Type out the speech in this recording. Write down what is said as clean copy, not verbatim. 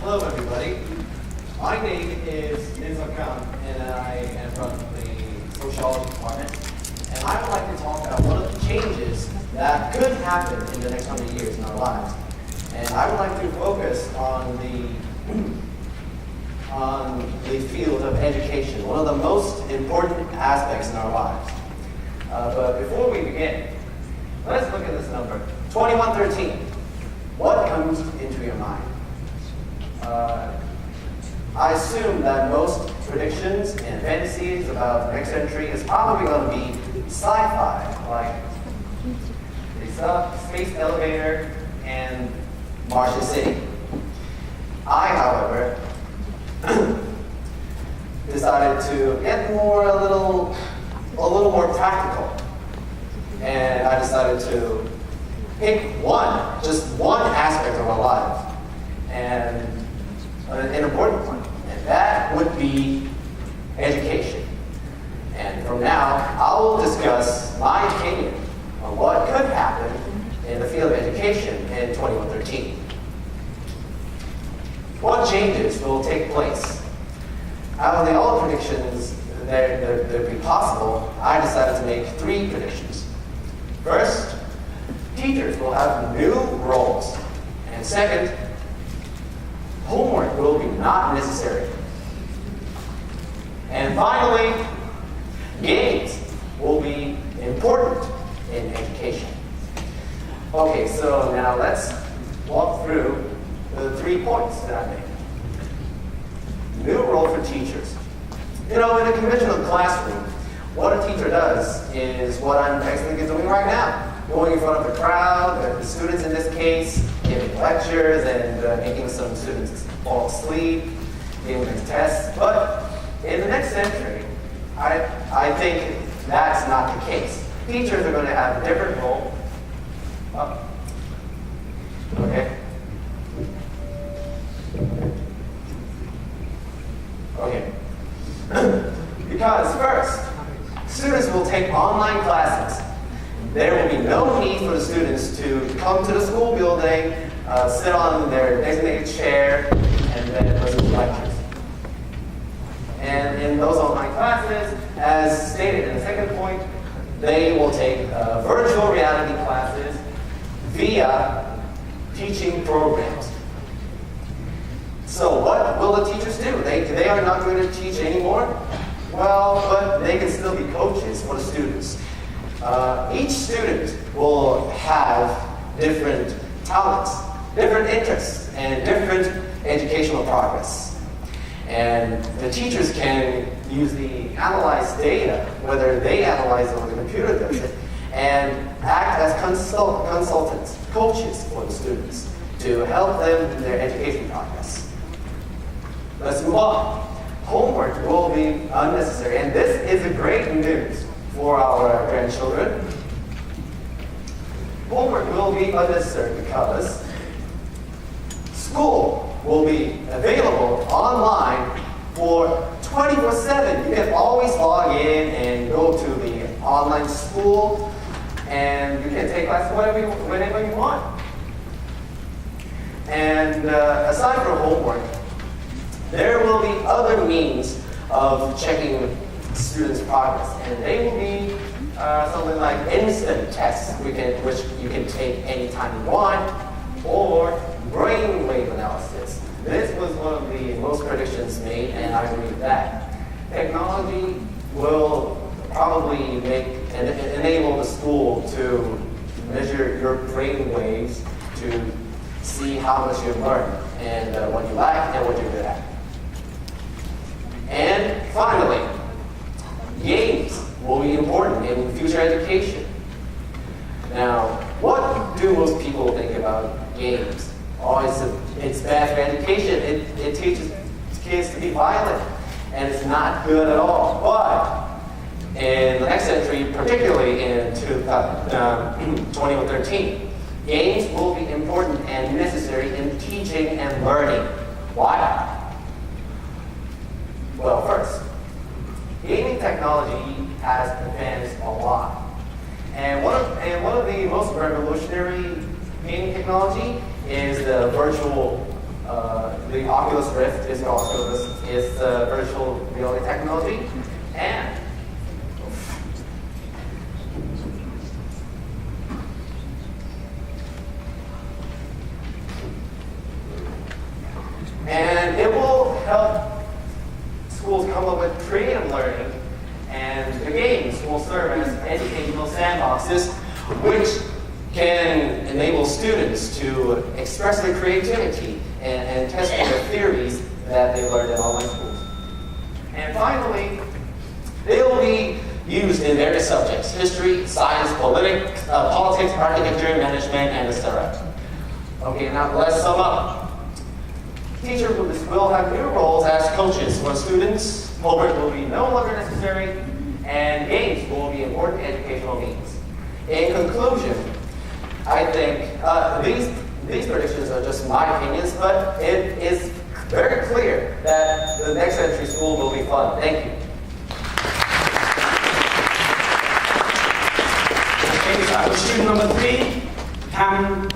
Hello, everybody. My name is Min Kang, and I am from the sociology department. And I would like to talk about one of the changes that could happen in the next 100 years in our lives. And I would like to focus on the field of education, one of the most important aspects in our lives. But before we begin, let's look at this number, 2113. What comes into your mind? I assume that most predictions and fantasies about the next century is probably going to be sci-fi, like the space elevator and Martian City. I, however, decided to get a little more practical, and I decided to pick just one aspect of our lives, and an important one, and that would be education. And from now, I will discuss my opinion on what could happen in the field of education in 2113. What changes will take place? Out of the all predictions that be possible, I decided to make 3 predictions. First, teachers will have new roles. And second, homework will be not necessary. And finally, games will be important in education. Okay, so now let's walk through the 3 points that I made. New role for teachers. You know, in a conventional classroom, what a teacher does is what I'm actually doing right now. Going in front of the crowd, the students in this case, giving lectures and making some students fall asleep, giving them tests. But in the next century, I think that's not the case. Teachers are going to have a different role. Okay. Because first, students will take online classes. There will be no need for the students to come to the school building, sit on their designated chair, and then listen to lectures. And in those online classes, as stated in the second point, they will take virtual reality classes via teaching programs. So what will the teachers do? They are not going to teach anymore? Well, but they can still be coaches for the students. Each student will have different talents, different interests, and different educational progress. And the teachers can use the analyzed data, whether they analyze it or the computer does it, and act as consultants, coaches for the students to help them in their education progress. Let's move on. Homework will be unnecessary, and this is a great news for our grandchildren. Homework will be unnecessary because school will be available online for 24/7. You can always log in and go to the online school, and you can take classes whenever you want. And aside from homework, there will be other means of checking students' progress, and they will be something like instant tests, which you can take anytime you want, or brainwave analysis. This was one of the most predictions made, and I agree with that. Technology will probably enable the school to measure your brain waves to see how much you've learned, and what you like and what you're good at. And finally, games will be important in future education. Now, what do most people think about games? Oh, it's bad for education. It teaches kids to be violent, and it's not good at all. But in the next century, particularly in 2013, games will be important and necessary in teaching and learning. Why? Well, first, gaming technology has advanced a lot. And one of the most revolutionary gaming technology is the virtual The Oculus Rift is also is virtual reality technology, and it will help schools come up with creative learning, and the games will serve as educational sandboxes, which can enable students to express their creativity and test their theories that they learned in online schools. And finally, they will be used in various subjects: history, science, politics, architecture, management, and etc. Okay, now let's sum up. Teachers will have new roles as coaches for students. Homework will be no longer necessary, and games will be important educational means. In conclusion, I think these predictions are just my opinions, but it is very clear that the next century school will be fun. Thank you. Okay, so student number 3, Cam.